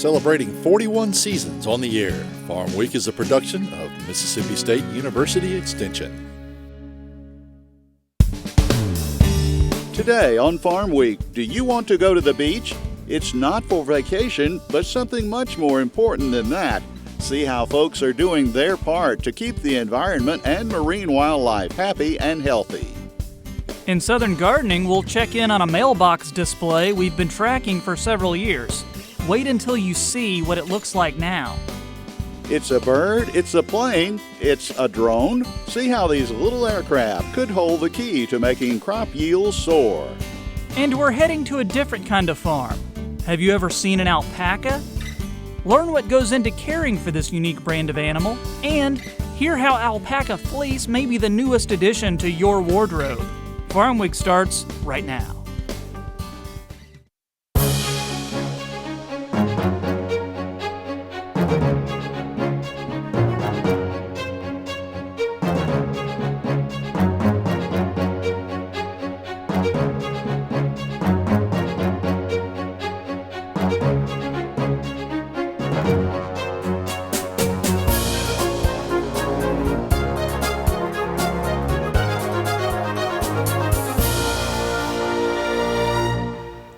celebrating 41 seasons on the air. Farm Week is a production of Mississippi State University Extension. Today on Farm Week, do you want to go to the beach? It's not for vacation, but something much more important than that. See how folks are doing their part to keep the environment and marine wildlife happy and healthy. In Southern Gardening, we'll check in on a mailbox display we've been tracking for several years. Wait until you see what it looks like now. It's a bird, it's a plane, it's a drone. See how these little aircraft could hold the key to making crop yields soar. And we're heading to a different kind of farm. Have you ever seen an alpaca? Learn what goes into caring for this unique brand of animal, and hear how alpaca fleece may be the newest addition to your wardrobe. Farm Week starts right now.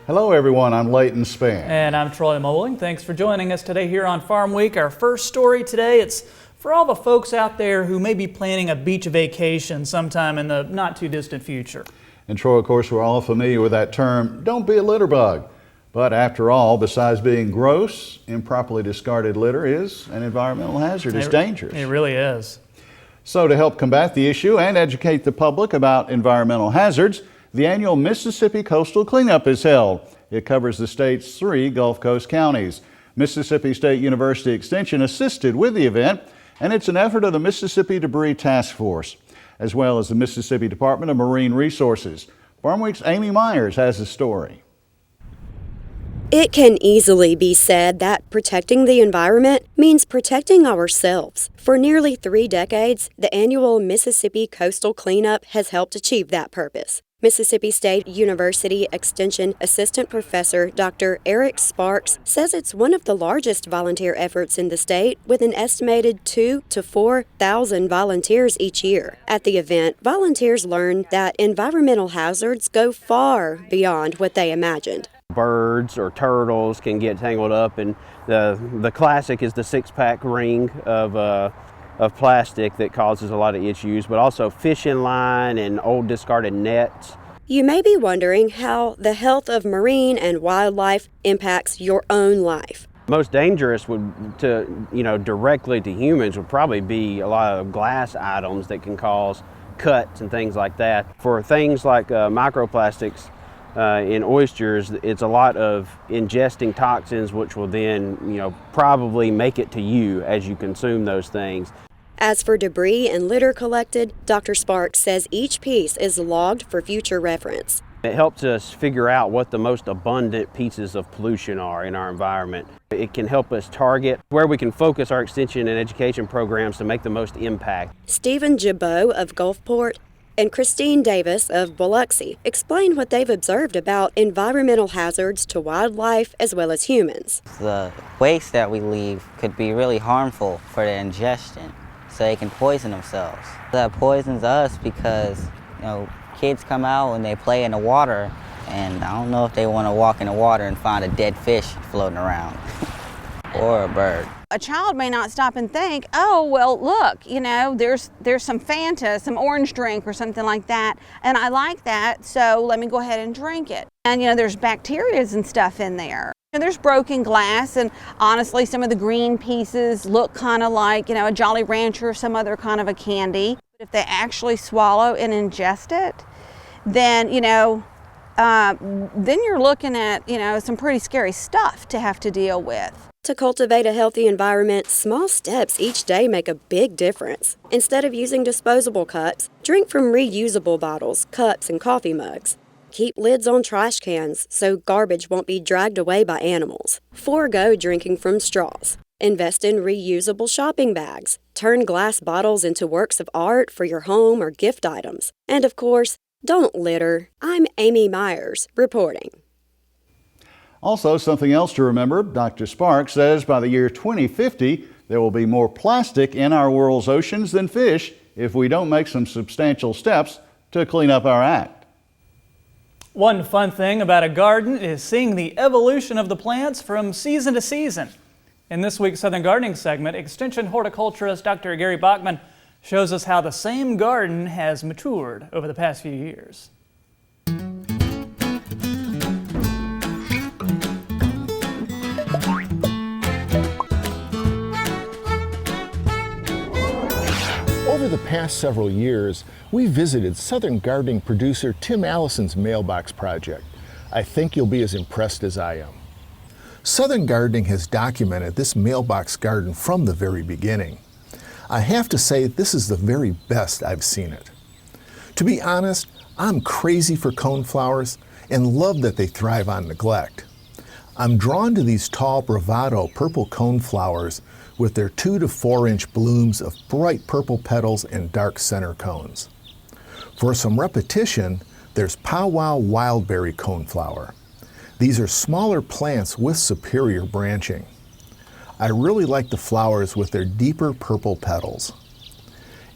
Hello everyone, I'm Leighton Spann. And I'm Troy Moling. Thanks for joining us today here on Farm Week. Our first story today, it's for all the folks out there who may be planning a beach vacation sometime in the not too distant future. And Troy, of course, we're all familiar with that term, don't be a litter bug. But after all, besides being gross, improperly discarded litter is an environmental hazard. It's dangerous. It really is. So to help combat the issue and educate the public about environmental hazards, the annual Mississippi Coastal Cleanup is held. It covers the state's 3 Gulf Coast counties. Mississippi State University Extension assisted with the event, and it's an effort of the Mississippi Debris Task Force, as well as the Mississippi Department of Marine Resources. Farm Week's Amy Myers has a story. It can easily be said that protecting the environment means protecting ourselves. For nearly 3 decades, the annual Mississippi Coastal Cleanup has helped achieve that purpose. Mississippi State University Extension Assistant Professor Dr. Eric Sparks says it's one of the largest volunteer efforts in the state, with an estimated 2,000 to 4,000 volunteers each year. At the event, volunteers learned that environmental hazards go far beyond what they imagined. Birds or turtles can get tangled up, and the classic is the 6-pack ring of plastic that causes a lot of issues, but also fishing line and old discarded nets. You may be wondering how the health of marine and wildlife impacts your own life. Most dangerous directly to humans would probably be a lot of glass items that can cause cuts and things like that. For things like microplastics in oysters, it's a lot of ingesting toxins, which will then, probably make it to you as you consume those things. As for debris and litter collected, Dr. Sparks says each piece is logged for future reference. It helps us figure out what the most abundant pieces of pollution are in our environment. It can help us target where we can focus our extension and education programs to make the most impact. Stephen Jabot of Gulfport and Christine Davis of Biloxi explain what they've observed about environmental hazards to wildlife as well as humans. The waste that we leave could be really harmful for their ingestion, so they can poison themselves. That poisons us because, kids come out and they play in the water, and I don't know if they want to walk in the water and find a dead fish floating around or a bird. A child may not stop and think, oh, well, look, there's some Fanta, some orange drink or something like that, and I like that, so let me go ahead and drink it. And, there's bacteria and stuff in there. And there's broken glass, and honestly, some of the green pieces look kind of like, a Jolly Rancher or some other kind of a candy. But if they actually swallow and ingest it, then, then you're looking at, some pretty scary stuff to have to deal with. To cultivate a healthy environment, small steps each day make a big difference. Instead of using disposable cups, drink from reusable bottles, cups, and coffee mugs. Keep lids on trash cans so garbage won't be dragged away by animals. Forego drinking from straws. Invest in reusable shopping bags. Turn glass bottles into works of art for your home or gift items. And of course, don't litter. I'm Amy Myers, reporting. Also, something else to remember, Dr. Sparks says by the year 2050, there will be more plastic in our world's oceans than fish if we don't make some substantial steps to clean up our act. One fun thing about a garden is seeing the evolution of the plants from season to season. In this week's Southern Gardening segment, Extension horticulturist Dr. Gary Bachman shows us how the same garden has matured over the past few years. Over the past several years, we visited Southern Gardening producer Tim Allison's mailbox project. I think you'll be as impressed as I am. Southern Gardening has documented this mailbox garden from the very beginning. I have to say this is the very best I've seen it. To be honest, I'm crazy for coneflowers and love that they thrive on neglect. I'm drawn to these tall bravado purple coneflowers with their 2 to 4 inch blooms of bright purple petals and dark center cones. For some repetition, there's powwow wildberry coneflower. These are smaller plants with superior branching. I really like the flowers with their deeper purple petals.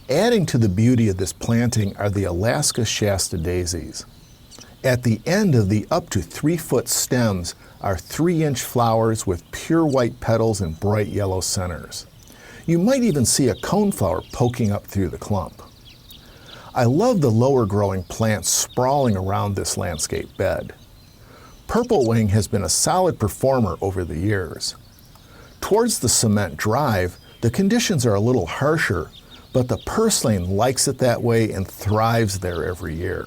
Adding to the beauty of this planting are the Alaska Shasta daisies. At the end of the up to 3-foot stems are 3-inch flowers with pure white petals and bright yellow centers. You might even see a coneflower poking up through the clump. I love the lower growing plants sprawling around this landscape bed. Purple Wing has been a solid performer over the years. Towards the cement drive, the conditions are a little harsher, but the purslane likes it that way and thrives there every year.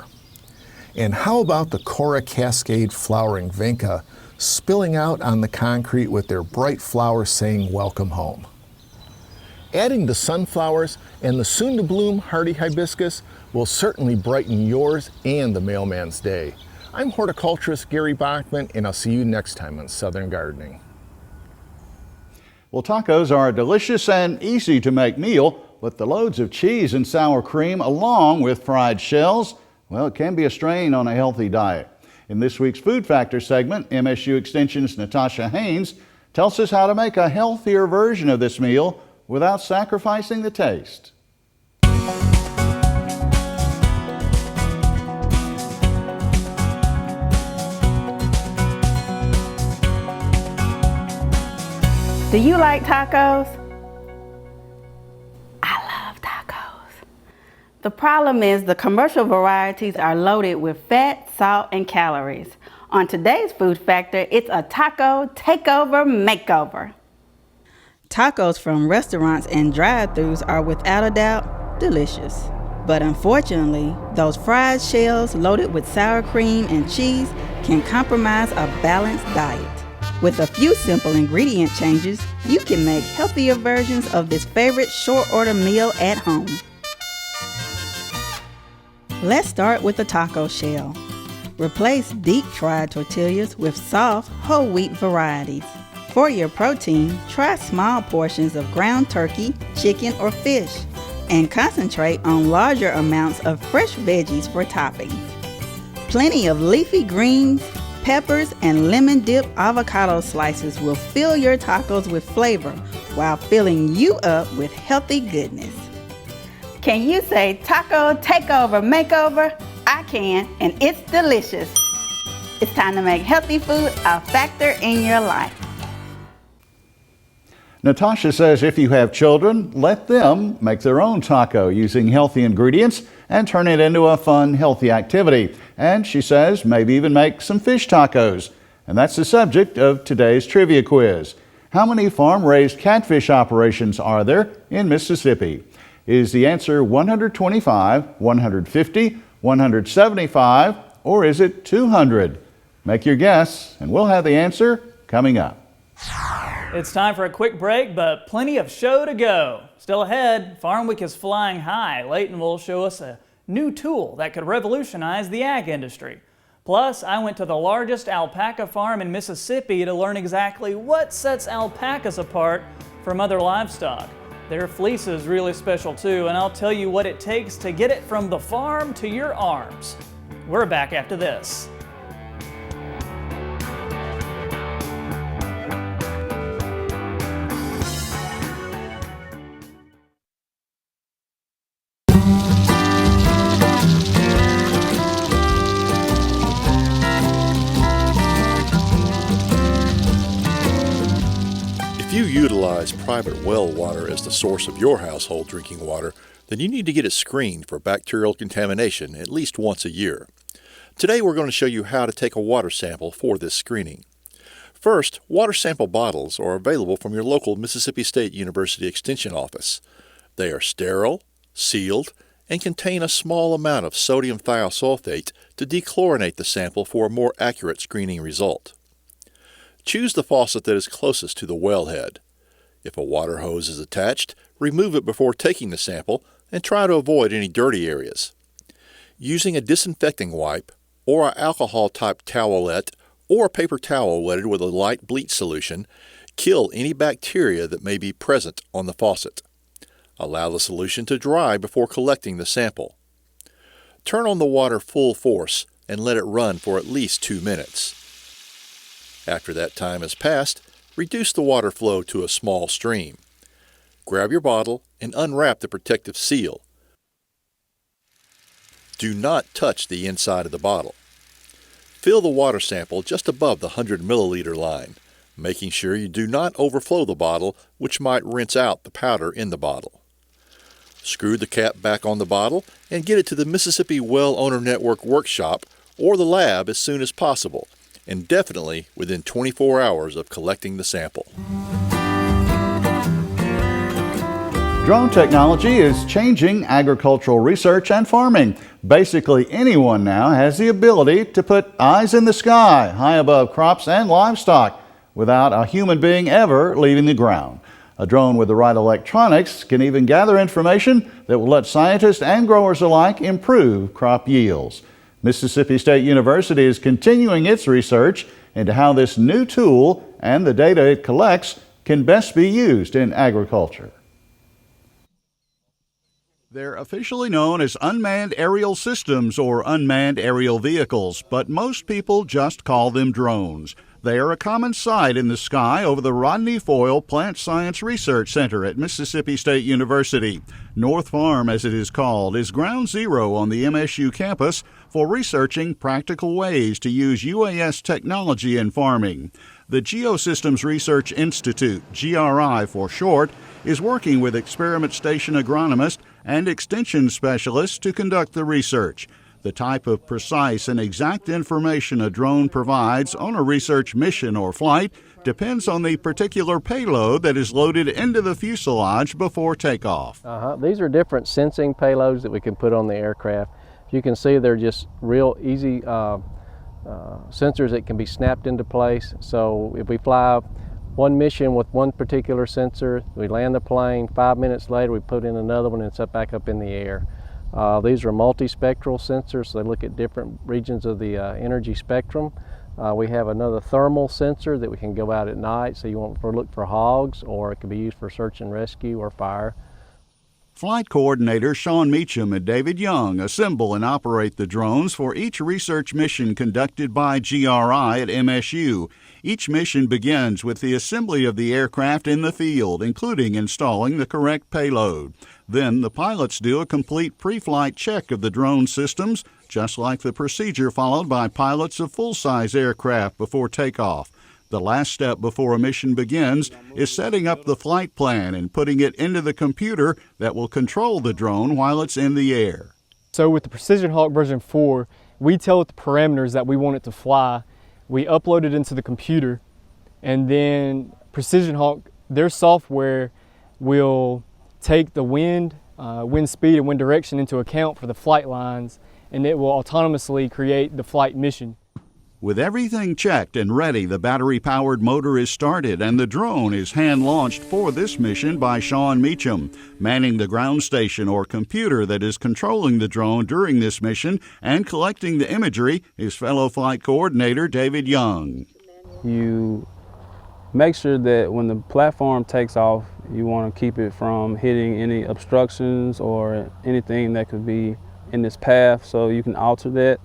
And how about the Cora Cascade flowering vinca spilling out on the concrete with their bright flowers saying welcome home. Adding the sunflowers and the soon-to-bloom hardy hibiscus will certainly brighten yours and the mailman's day. I'm horticulturist Gary Bachman, and I'll see you next time on Southern Gardening. Well, tacos are a delicious and easy to make meal, but the loads of cheese and sour cream along with fried shells, well, it can be a strain on a healthy diet. In this week's Food Factor segment, MSU Extension's Natasha Haynes tells us how to make a healthier version of this meal without sacrificing the taste. Do you like tacos? I love tacos. The problem is the commercial varieties are loaded with fat, salt, and calories. On today's Food Factor, it's a taco takeover makeover. Tacos from restaurants and drive-thrus are without a doubt delicious. But unfortunately, those fried shells loaded with sour cream and cheese can compromise a balanced diet. With a few simple ingredient changes, you can make healthier versions of this favorite short-order meal at home. Let's start with the taco shell. Replace deep-fried tortillas with soft, whole wheat varieties. For your protein, try small portions of ground turkey, chicken, or fish, and concentrate on larger amounts of fresh veggies for toppings. Plenty of leafy greens, peppers, and lemon-dipped avocado slices will fill your tacos with flavor while filling you up with healthy goodness. Can you say taco takeover makeover? I can, and it's delicious. It's time to make healthy food a factor in your life. Natasha says if you have children, let them make their own taco using healthy ingredients and turn it into a fun, healthy activity. And she says maybe even make some fish tacos. And that's the subject of today's trivia quiz. How many farm-raised catfish operations are there in Mississippi? Is the answer 125, 150, 175, or is it 200? Make your guess, and we'll have the answer coming up. It's time for a quick break, but plenty of show to go. Still ahead, Farmweek is flying high. Leighton will show us a new tool that could revolutionize the ag industry. Plus, I went to the largest alpaca farm in Mississippi to learn exactly what sets alpacas apart from other livestock. Their fleece is really special too, and I'll tell you what it takes to get it from the farm to your arms. We're back after this. you utilize private well water as the source of your household drinking water, then you need to get it screened for bacterial contamination at least once a year. Today we're going to show you how to take a water sample for this screening. First, water sample bottles are available from your local Mississippi State University Extension office. They are sterile, sealed, and contain a small amount of sodium thiosulfate to dechlorinate the sample for a more accurate screening result. Choose the faucet that is closest to the wellhead. If a water hose is attached, remove it before taking the sample and try to avoid any dirty areas. Using a disinfecting wipe or an alcohol-type towelette or a paper towel wetted with a light bleach solution, kill any bacteria that may be present on the faucet. Allow the solution to dry before collecting the sample. Turn on the water full force and let it run for at least 2 minutes. After that time has passed, reduce the water flow to a small stream. Grab your bottle and unwrap the protective seal. Do not touch the inside of the bottle. Fill the water sample just above the 100 milliliter line, making sure you do not overflow the bottle, which might rinse out the powder in the bottle. Screw the cap back on the bottle and get it to the Mississippi Well Owner Network workshop or the lab as soon as possible, and definitely within 24 hours of collecting the sample. Drone technology is changing agricultural research and farming. Basically, anyone now has the ability to put eyes in the sky high above crops and livestock without a human being ever leaving the ground. A drone with the right electronics can even gather information that will let scientists and growers alike improve crop yields. Mississippi State University is continuing its research into how this new tool and the data it collects can best be used in agriculture. They're officially known as unmanned aerial systems or unmanned aerial vehicles, but most people just call them drones. They are a common sight in the sky over the Rodney Foyle Plant Science Research Center at Mississippi State University. North Farm, as it is called, is ground zero on the MSU campus for researching practical ways to use UAS technology in farming. The Geosystems Research Institute, GRI for short, is working with experiment station agronomists and extension specialists to conduct the research. The type of precise and exact information a drone provides on a research mission or flight depends on the particular payload that is loaded into the fuselage before takeoff. These are different sensing payloads that we can put on the aircraft. You can see they're just real easy sensors that can be snapped into place. So if we fly one mission with one particular sensor, we land the plane, 5 minutes later we put in another one and it's back up in the air. These are multispectral sensors, so they look at different regions of the energy spectrum. We have another thermal sensor that we can go out at night, so you want to look for hogs, or it can be used for search and rescue or fire. Flight coordinator Sean Meacham and David Young assemble and operate the drones for each research mission conducted by GRI at MSU. Each mission begins with the assembly of the aircraft in the field, including installing the correct payload. Then the pilots do a complete pre-flight check of the drone systems, just like the procedure followed by pilots of full-size aircraft before takeoff. The last step before a mission begins is setting up the flight plan and putting it into the computer that will control the drone while it's in the air. So with the Precision Hawk version 4, we tell it the parameters that we want it to fly. We upload it into the computer, and then Precision Hawk, their software will take the wind speed and wind direction into account for the flight lines, and it will autonomously create the flight mission. With everything checked and ready, the battery-powered motor is started and the drone is hand-launched for this mission by Sean Meacham. Manning the ground station or computer that is controlling the drone during this mission and collecting the imagery is fellow flight coordinator David Young. You make sure that when the platform takes off, you want to keep it from hitting any obstructions or anything that could be in this path, so you can alter that.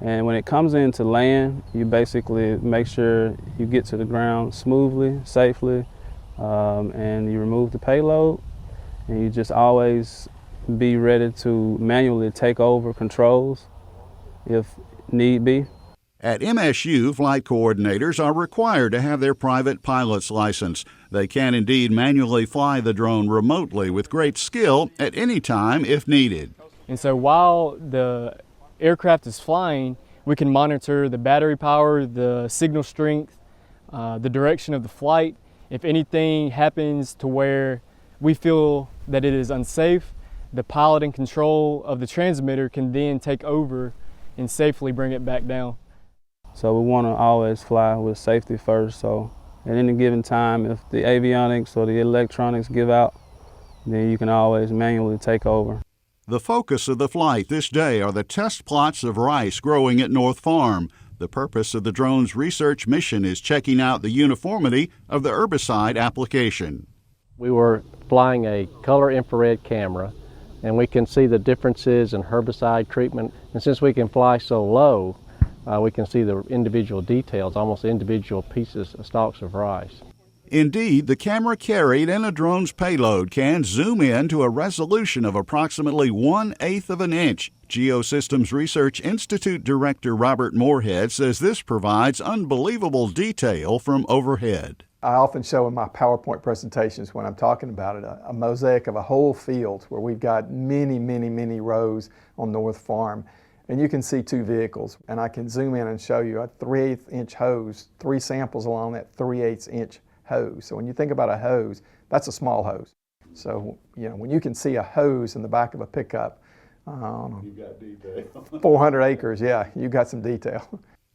And when it comes into land, you basically make sure you get to the ground smoothly, safely, and you remove the payload. And you just always be ready to manually take over controls if need be. At MSU, flight coordinators are required to have their private pilot's license. They can indeed manually fly the drone remotely with great skill at any time if needed. And so while the aircraft is flying, we can monitor the battery power, the signal strength, the direction of the flight. If anything happens to where we feel that it is unsafe, the pilot in control of the transmitter can then take over and safely bring it back down. So we want to always fly with safety first. So at any given time, if the avionics or the electronics give out, then you can always manually take over. The focus of the flight this day are the test plots of rice growing at North Farm. The purpose of the drone's research mission is checking out the uniformity of the herbicide application. We were flying a color infrared camera, and we can see the differences in herbicide treatment. And since we can fly so low, we can see the individual details, almost individual pieces of stalks of rice. Indeed, the camera carried in a drone's payload can zoom in to a resolution of approximately 1/8 of an inch. Geosystems Research Institute Director Robert Moorhead says this provides unbelievable detail from overhead. I often show in my PowerPoint presentations when I'm talking about it a mosaic of a whole field where we've got many rows on North Farm. And you can see two vehicles, and I can zoom in and show you a 3/8 inch hose, 3 samples along that 3/8 inch hose. So when you think about a hose, that's a small hose. So, you know, when you can see a hose in the back of a pickup, You've got detail. 400 acres, yeah, you got some detail.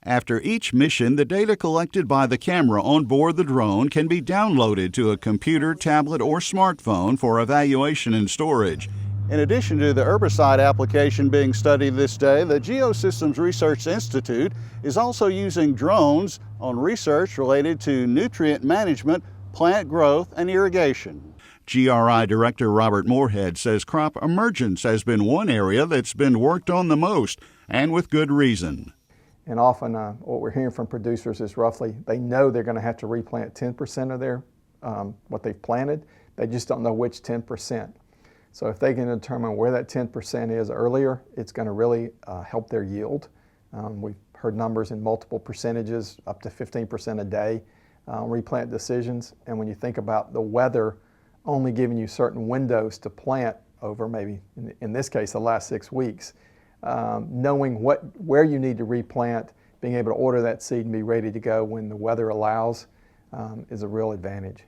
After each mission, the data collected by the camera on board the drone can be downloaded to a computer, tablet, or smartphone for evaluation and storage. In addition to the herbicide application being studied this day, the Geosystems Research Institute is also using drones on research related to nutrient management, plant growth, and irrigation. GRI Director Robert Moorhead says crop emergence has been one area that's been worked on the most, and with good reason. And often what we're hearing from producers is roughly they know they're going to have to replant 10% of their what they've planted. They just don't know which 10%. So if they can determine where that 10% is earlier, it's going to really help their yield. We've heard numbers in multiple percentages, up to 15% a day replant decisions. And when you think about the weather only giving you certain windows to plant over maybe, in this case, the last 6 weeks, knowing where you need to replant, being able to order that seed and be ready to go when the weather allows is a real advantage.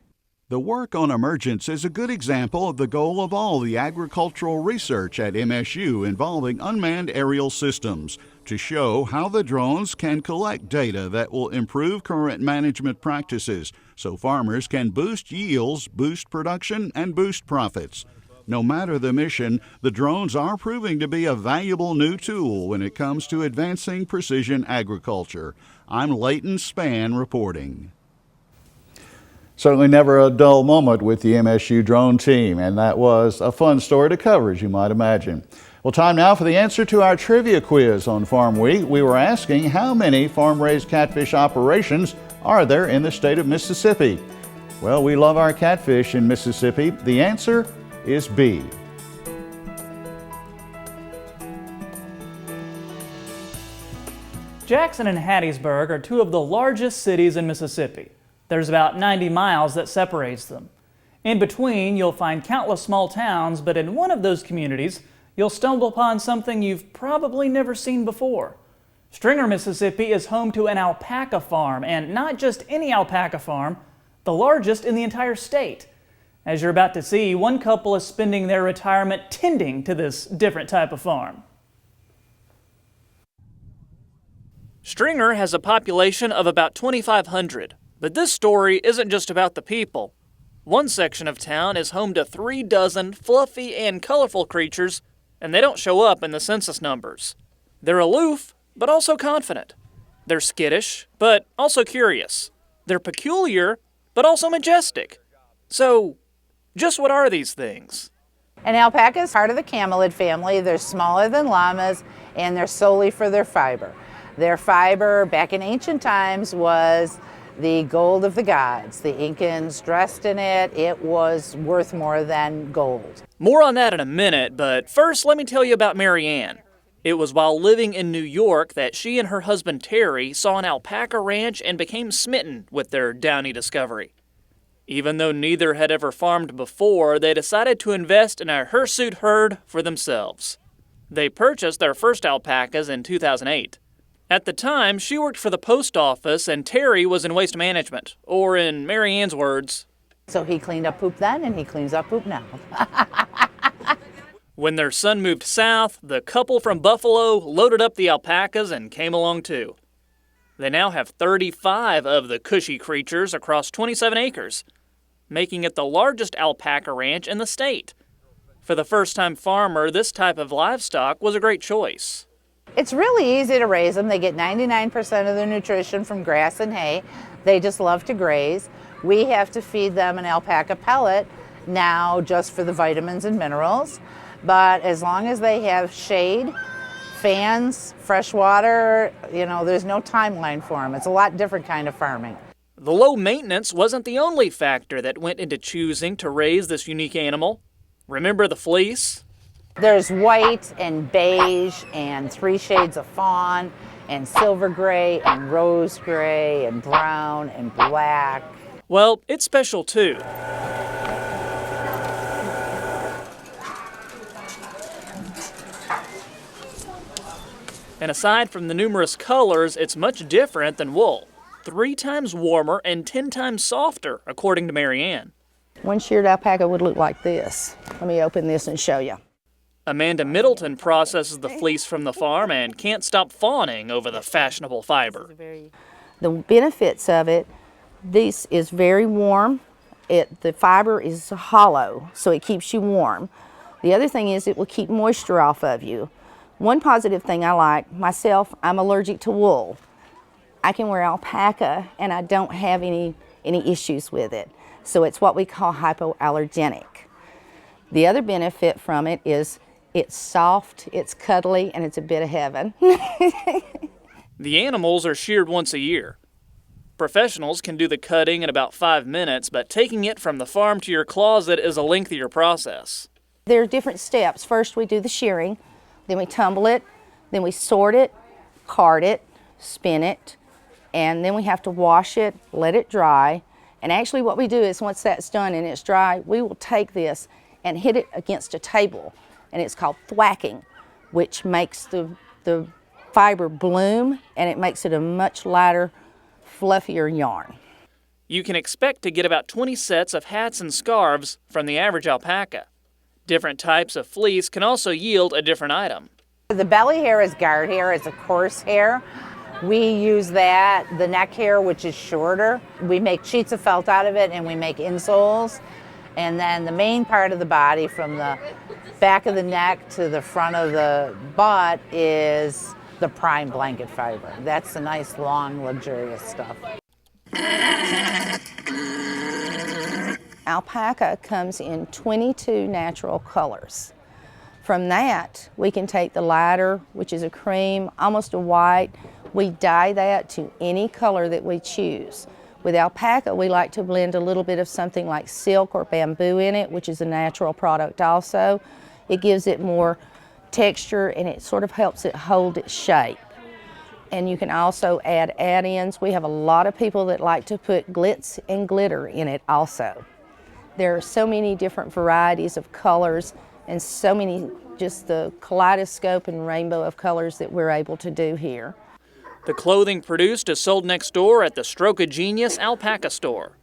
The work on emergence is a good example of the goal of all the agricultural research at MSU involving unmanned aerial systems, to show how the drones can collect data that will improve current management practices so farmers can boost yields, boost production, and boost profits. No matter the mission, the drones are proving to be a valuable new tool when it comes to advancing precision agriculture. I'm Leighton Spann reporting. Certainly never a dull moment with the MSU drone team, and that was a fun story to cover, as you might imagine. Well, time now for the answer to our trivia quiz on Farm Week. We were asking how many farm-raised catfish operations are there in the state of Mississippi? Well, we love our catfish in Mississippi. The answer is B. Jackson and Hattiesburg are two of the largest cities in Mississippi. There's about 90 miles that separates them. In between, you'll find countless small towns, but in one of those communities, you'll stumble upon something you've probably never seen before. Stringer, Mississippi is home to an alpaca farm, and not just any alpaca farm, the largest in the entire state. As you're about to see, one couple is spending their retirement tending to this different type of farm. Stringer has a population of about 2,500, but this story isn't just about the people. One section of town is home to 36 fluffy and colorful creatures, and they don't show up in the census numbers. They're aloof, but also confident. They're skittish, but also curious. They're peculiar, but also majestic. So, just what are these things? An alpaca is part of the camelid family. They're smaller than llamas, and they're solely for their fiber. Their fiber, back in ancient times, was the gold of the gods. The Incans dressed in it. It was worth more than gold. More on that in a minute, but first let me tell you about Mary Ann. It was while living in New York that she and her husband Terry saw an alpaca ranch and became smitten with their downy discovery. Even though neither had ever farmed before, they decided to invest in a hirsute herd for themselves. They purchased their first alpacas in 2008. At the time, she worked for the post office and Terry was in waste management, or in Mary Ann's words, So he cleaned up poop then and he cleans up poop now. when their son moved south, the couple from Buffalo loaded up the alpacas and came along too. They now have 35 of the cushy creatures across 27 acres, making it the largest alpaca ranch in the state. For the first-time farmer, this type of livestock was a great choice. It's really easy to raise them. They get 99% of their nutrition from grass and hay. They just love to graze. We have to feed them an alpaca pellet now just for the vitamins and minerals. But as long as they have shade, fans, fresh water, there's no timeline for them. It's a lot different kind of farming. The low maintenance wasn't the only factor that went into choosing to raise this unique animal. Remember the fleece? There's white and beige and 3 shades of fawn and silver gray and rose gray and brown and black. Well, it's special too. And aside from the numerous colors, it's much different than wool. 3 times warmer and 10 times softer, according to Mary Ann. One sheared alpaca would look like this. Let me open this and show you. Amanda Middleton processes the fleece from the farm and can't stop fawning over the fashionable fiber. The benefits of it, this is very warm. The fiber is hollow, so it keeps you warm. The other thing is it will keep moisture off of you. One positive thing I like, myself, I'm allergic to wool. I can wear alpaca and I don't have any issues with it. So it's what we call hypoallergenic. The other benefit from it is it's soft, it's cuddly, and it's a bit of heaven. The animals are sheared once a year. Professionals can do the cutting in about 5 minutes, but taking it from the farm to your closet is a lengthier process. There are different steps. First we do the shearing, then we tumble it, then we sort it, card it, spin it, and then we have to wash it, let it dry. And actually what we do is once that's done and it's dry, we will take this and hit it against a table. And it's called thwacking, which makes the fiber bloom and it makes it a much lighter, fluffier yarn. You can expect to get about 20 sets of hats and scarves from the average alpaca. Different types of fleece can also yield a different item. The belly hair is guard hair, it's a coarse hair. We use that, the neck hair, which is shorter. We make sheets of felt out of it and we make insoles. And then the main part of the body from the back of the neck to the front of the butt is the prime blanket fiber. That's the nice, long, luxurious stuff. Alpaca comes in 22 natural colors. From that, we can take the lighter, which is a cream, almost a white. We dye that to any color that we choose. With alpaca, we like to blend a little bit of something like silk or bamboo in it, which is a natural product also. It gives it more texture and it sort of helps it hold its shape. And you can also add add-ins. We have a lot of people that like to put glitz and glitter in it also. There are so many different varieties of colors and so many, just the kaleidoscope and rainbow of colors that we're able to do here. The clothing produced is sold next door at the Stroke of Genius Alpaca store.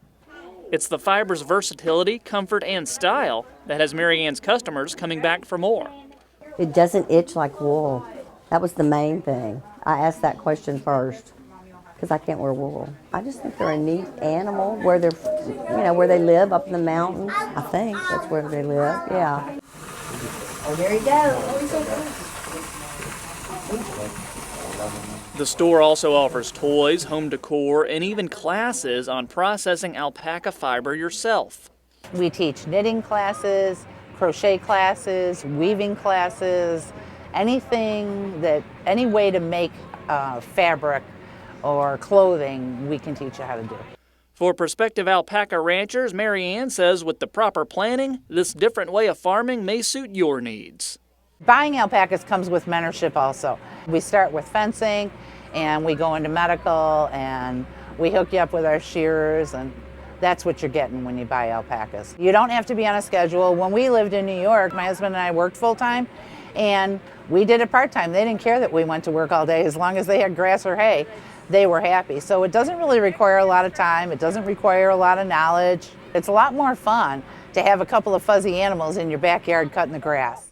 It's the fiber's versatility, comfort, and style that has Mary Ann's customers coming back for more. It doesn't itch like wool. That was the main thing. I asked that question first because I can't wear wool. I just think they're a neat animal where they're, where they live up in the mountains. I think that's where they live, yeah. Oh, there you go. The store also offers toys, home decor, and even classes on processing alpaca fiber yourself. We teach knitting classes, crochet classes, weaving classes, any way to make fabric or clothing, we can teach you how to do. For prospective alpaca ranchers, Mary Ann says with the proper planning, this different way of farming may suit your needs. Buying alpacas comes with mentorship also. We start with fencing and we go into medical and we hook you up with our shearers, and that's what you're getting when you buy alpacas. You don't have to be on a schedule. When we lived in New York, my husband and I worked full-time and we did it part-time. They didn't care that we went to work all day. As long as they had grass or hay, they were happy. So it doesn't really require a lot of time. It doesn't require a lot of knowledge. It's a lot more fun to have a couple of fuzzy animals in your backyard cutting the grass.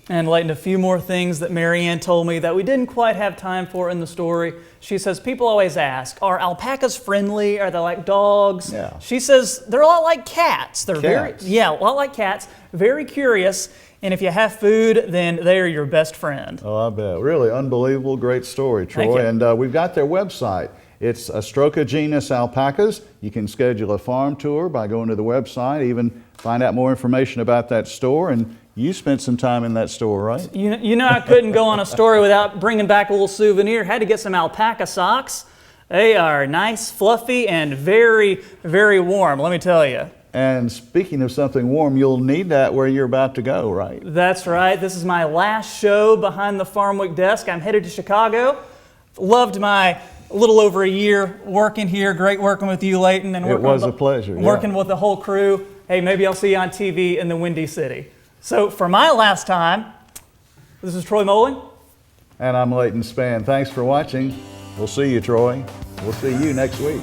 And Leighton, a few more things that Marianne told me that we didn't quite have time for in the story. She says people always ask, are alpacas friendly? Are they like dogs? Yeah. She says they're a lot like cats. They're Cats. a lot like cats, very curious. And if you have food, then they're your best friend. Oh, I bet. Really unbelievable, great story, Troy. And we've got their website. It's Astroca genus alpacas. You can schedule a farm tour by going to the website, even find out more information about that store. And you spent some time in that store, right? You know I couldn't go on a story without bringing back a little souvenir. Had to get some alpaca socks. They are nice, fluffy, and very, very warm, let me tell you. And speaking of something warm, you'll need that where you're about to go, right? That's right. This is my last show behind the Farmweek desk. I'm headed to Chicago. Loved my little over a year working here. Great working with you, Leighton. And it was a pleasure. Working with the whole crew. Hey, maybe I'll see you on TV in the Windy City. So for my last time, this is Troy Moling. And I'm Leighton Spann. Thanks for watching. We'll see you, Troy. We'll see you next week.